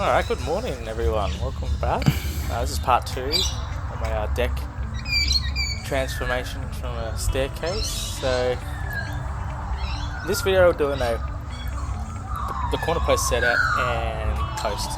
Alright, good morning everyone, welcome back. This is part 2 of my deck transformation from a staircase. So, in this video we're doing the corner post setup and post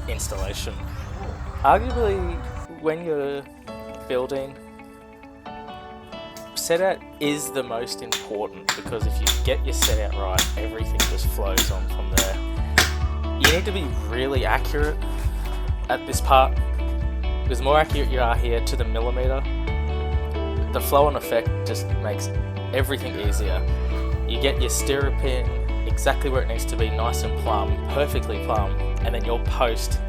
installation. Arguably, when you're building, setup is the most important, because if you get your setup right, everything just flows on from there. You need to be really accurate at this part, because the more accurate you are here to the millimeter, the flow on effect just makes everything easier. You get your stirrup in exactly where it needs to be, nice and plumb, perfectly plumb, and then your post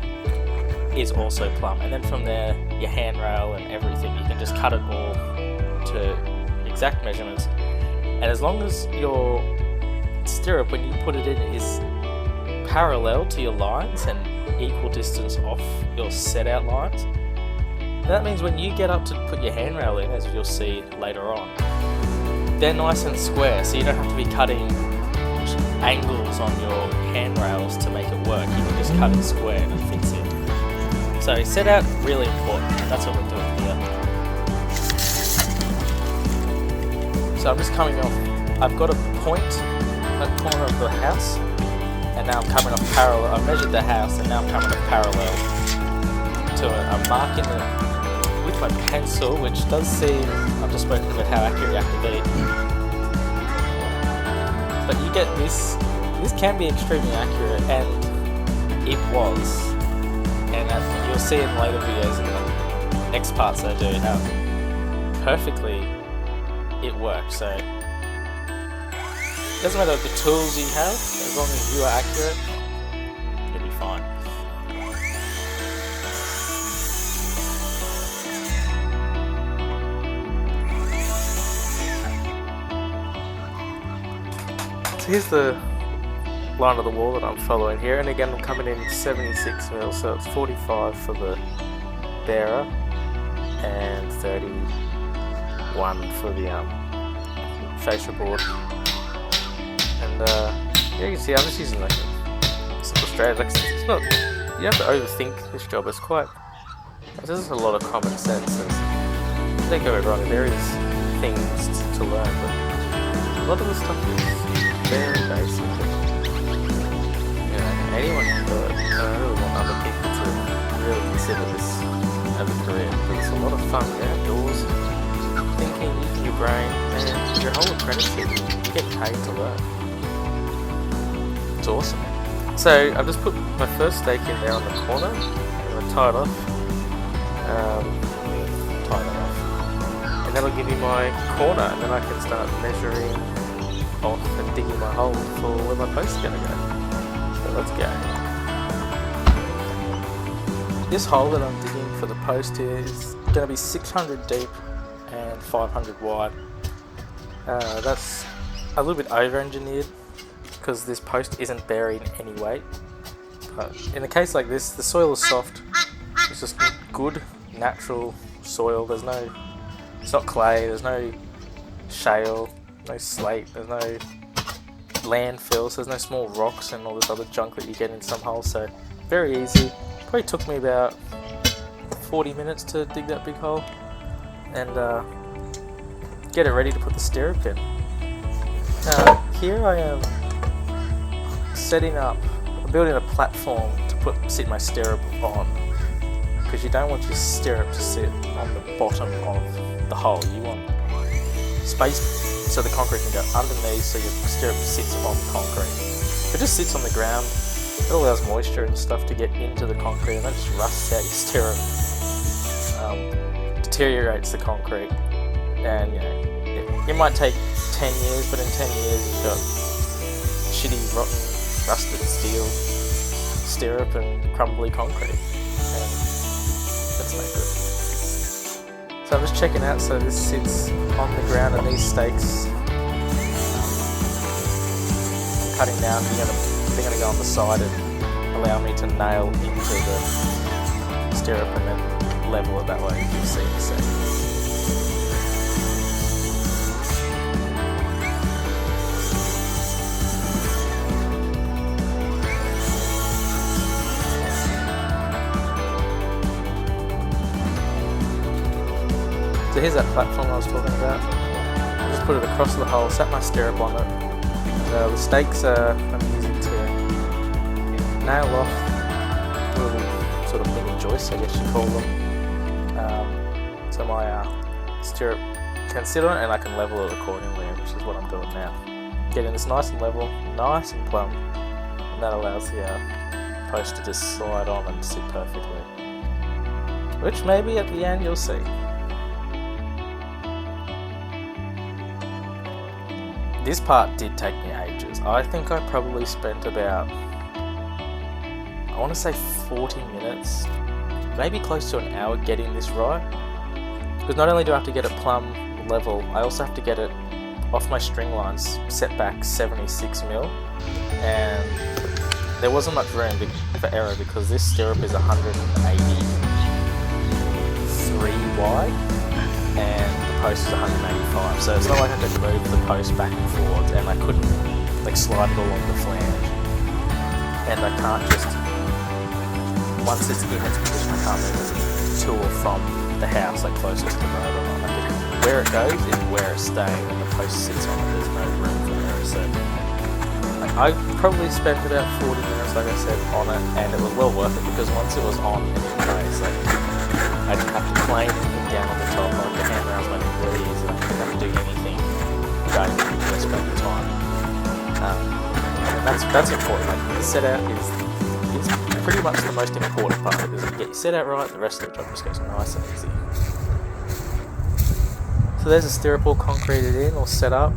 is also plumb. And then from there, your handrail and everything, you can just cut it all to exact measurements. And as long as your stirrup, when you put it in, is parallel to your lines and equal distance off your set out lines, that means when you get up to put your handrail in, as you'll see later on, they're nice and square, so you don't have to be cutting angles on your handrails to make it work. You can just cut it square and it fits in. So set out, really important, and that's what we're doing here. So I'm just coming off, I've got a point at the corner of the house, and now I'm coming off parallel. I've measured the house and now I'm coming off parallel to a mark in with my pencil, which does seem, I've just spoken about how accurate you have to be, but you get this can be extremely accurate, and it was, and you'll see in later videos in the next parts I do how perfectly it works. So doesn't matter the tools you have, as long as you are accurate, you'll be fine. So here's the line of the wall that I'm following here, and again I'm coming in 76 mil, so it's 45 for the bearer and 31 for the fascia board. And yeah, you can see I'm just using like a simple straight. Like, it's not, you don't have to overthink this job. It's quite, this is a lot of common sense. Don't get me wrong, there is things to learn, but a lot of the stuff is very basic. You know, anyone can do it. I really want other people to really consider this as a career, because it's a lot of fun. You're outdoors, thinking, using your brain, and your whole apprenticeship, you get paid to learn. It's awesome. So I've just put my first stake in there on the corner. I'm going to tie it off. Tie that off. And that'll give me my corner, and then I can start measuring off and digging my hole for where my post is going to go. So let's go. This hole that I'm digging for the post here is going to be 600 deep and 500 wide. That's a little bit over-engineered, because this post isn't bearing any weight. But in a case like this, the soil is soft. It's just good natural soil. It's not clay, there's no shale, no slate, there's no landfills, there's no small rocks and all this other junk that you get in some holes. So very easy. Probably took me about 40 minutes to dig that big hole and get it ready to put the stirrup in. Now here I am setting up, I'm building a platform to sit my stirrup on, because you don't want your stirrup to sit on the bottom of the hole. You want space so the concrete can go underneath, so your stirrup sits on concrete. If it just sits on the ground, it allows moisture and stuff to get into the concrete, and that just rusts out your stirrup, deteriorates the concrete, and you know, it might take 10 years, but in 10 years you've got shitty, rotten, rusted steel stirrup and crumbly concrete, and that's no good. So I'm just checking out, so this sits on the ground, and these stakes I'm cutting down, they're going to go on the side and allow me to nail into the stirrup and then level it that way, as you'll see in a second. So here's that platform I was talking about. I just put it across the hole, sat my stirrup on it. The stakes I'm using to nail off little sort of mini joists, I guess you call them. So my stirrup can sit on it and I can level it accordingly, which is what I'm doing now. Getting this nice and level, nice and plumb, and that allows the post to just slide on and sit perfectly. Which maybe at the end you'll see. This part did take me ages. I think I probably spent about, I want to say 40 minutes, maybe close to an hour getting this right. Because not only do I have to get it plumb level, I also have to get it off my string lines set back 76mm, and there wasn't much room for error because this stirrup is 183 wide and the post is 185, so it's not like I had to move the post back and forth, and I couldn't like slide it all on the flange, and I can't just, once it's in its position, I can't move it to or from the house like closest to the motor. Where it goes is where it's staying, and the post sits on it. There's no room for error. So I probably spent about 40 minutes, like I said, on it, and it was well worth it because once it was on and in place, like, I didn't have to plane anything down on the top, like the handrails went in really easy, I didn't have to do anything going to spend the time. And that's important. Like, the set out is pretty much the most important part, because if you get your set out right, the rest of the job just goes nice and easy. So there's a stirrup all concreted in, all set up,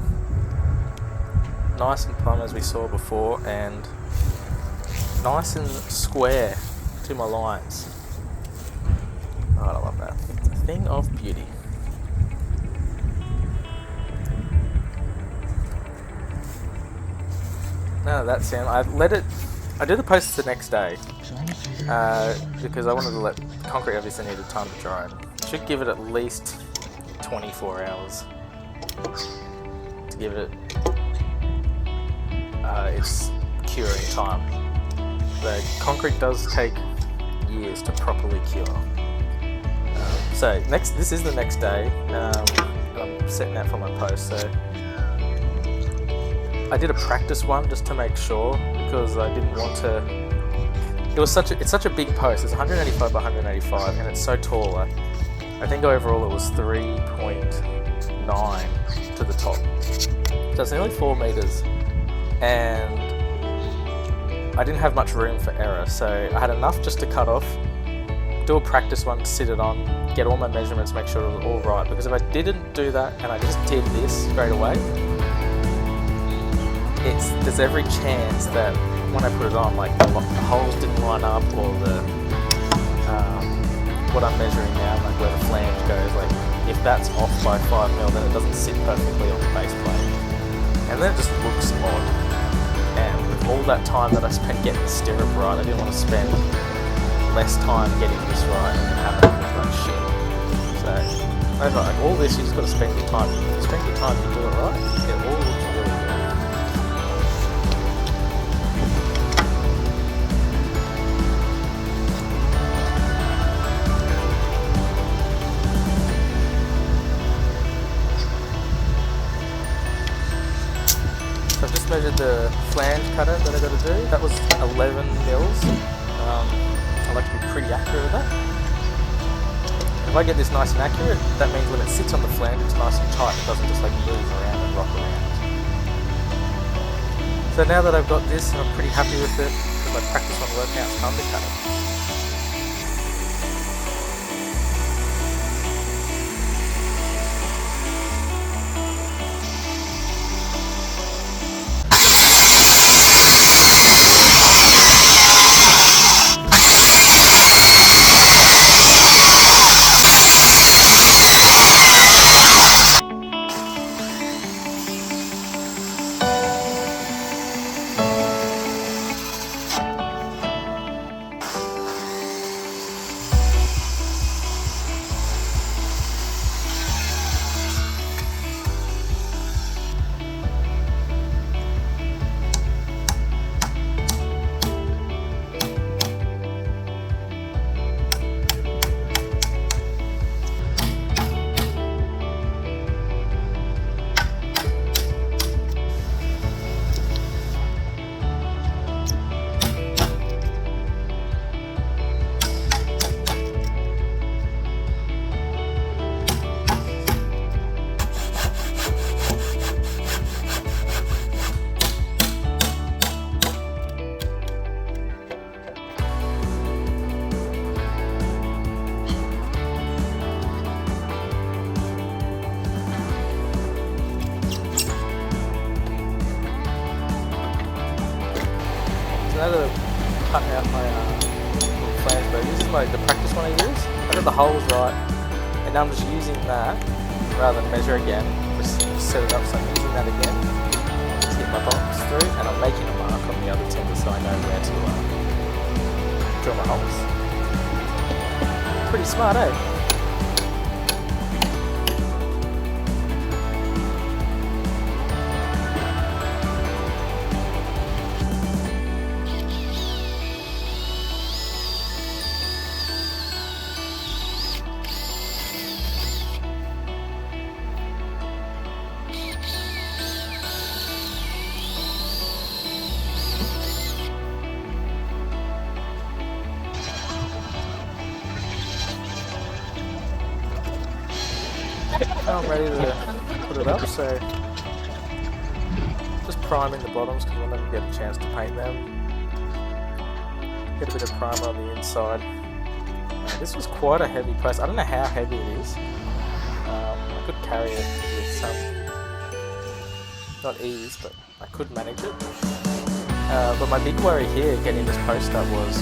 nice and plumb as we saw before, and nice and square to my lines. Oh, I love that. It's a thing of beauty. Now that's in, I did the posts the next day, because I wanted to let concrete obviously needed time to dry. It should give it at least 24 hours to give it its curing time. The concrete does take years to properly cure. So this is the next day. I'm setting out for my post. So I did a practice one just to make sure, because I didn't want to. It's such a big post. It's 185 by 185, and it's so tall. I think overall it was 3.9 to the top. So it's nearly 4 meters, and I didn't have much room for error. So I had enough just to cut off, do a practice one to sit it on, get all my measurements, make sure it was all right. Because if I didn't do that and I just did this straight away, there's every chance that when I put it on, like the holes didn't line up, or what I'm measuring now, like where the flange goes, like if that's off by 5mm, then it doesn't sit perfectly on the base plate, and then it just looks odd. And with all that time that I spent getting the stirrup right, I didn't want to spend less time getting this right and then have it look like shit. So I was like, all this you just got to spend your time. If you spend your time to do it right, it all looks really good. Measured the flange cutter that I got to do. That was 11 mils. I like to be pretty accurate with that. If I get this nice and accurate, that means when it sits on the flange, it's nice and tight. It doesn't just like move around and rock around. So now that I've got this, and I'm pretty happy with it, because my practice on workouts, time to cut it. now that I've cut out my little flange bow, this is the practice one I use. I got the holes right, and now I'm just using that rather than measure again. Just set it up, so I'm using that again. Just hit my box through, and I'm making a mark on the other timber so I know where to drill my holes. Pretty smart, eh? Now I'm ready to put it up, so just priming the bottoms because we'll never get a chance to paint them. Get a bit of primer on the inside. This was quite a heavy post. I don't know how heavy it is. I could carry it with some, not ease, but I could manage it. But my big worry here getting this post up was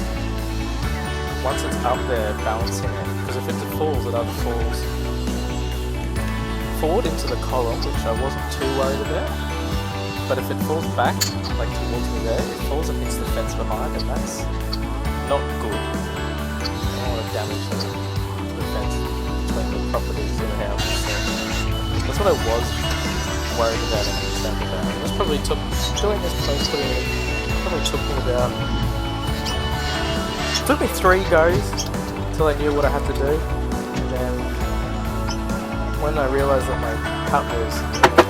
once it's up there balancing it, because if it falls, it either falls forward into the column, which I wasn't too worried about, but if it falls back, like towards me there, it falls and hits the fence behind, and that's not good. I don't want to damage the fence between the properties of the house. So that's what I was worried about and concerned about. This probably took, doing this post putting it in, probably took me about, it took me 3 goes until I knew what I had to do, and then when I realised that my cut was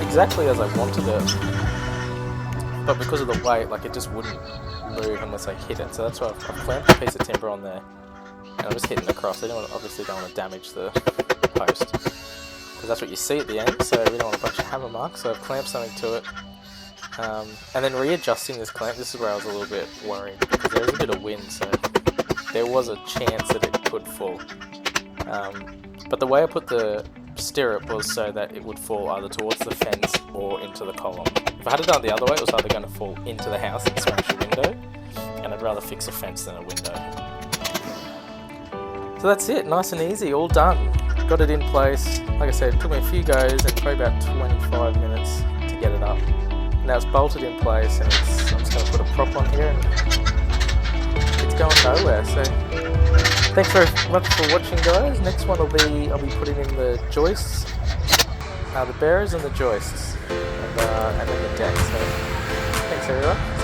exactly as I wanted it, but because of the weight, like it just wouldn't move unless I hit it. So that's why I've clamped a piece of timber on there, and I'm just hitting across. I obviously don't want to damage the post, because that's what you see at the end. So we don't want a bunch of hammer marks. So I've clamped something to it, and then readjusting this clamp. This is where I was a little bit worried because there is a bit of wind, so there was a chance that it could fall. But the way I put the stirrup was so that it would fall either towards the fence or into the column. If I had it done the other way, it was either going to fall into the house and smash a window, and I'd rather fix a fence than a window. So that's it, nice and easy, all done. Got it in place. Like I said, it took me a few goes and probably about 25 minutes to get it up. Now it's bolted in place, and I'm just going to put a prop on here, and it's going nowhere. So thanks very much for watching, guys. Next one I'll be putting in the joists, the bearers and the joists, and then the deck. So thanks everyone.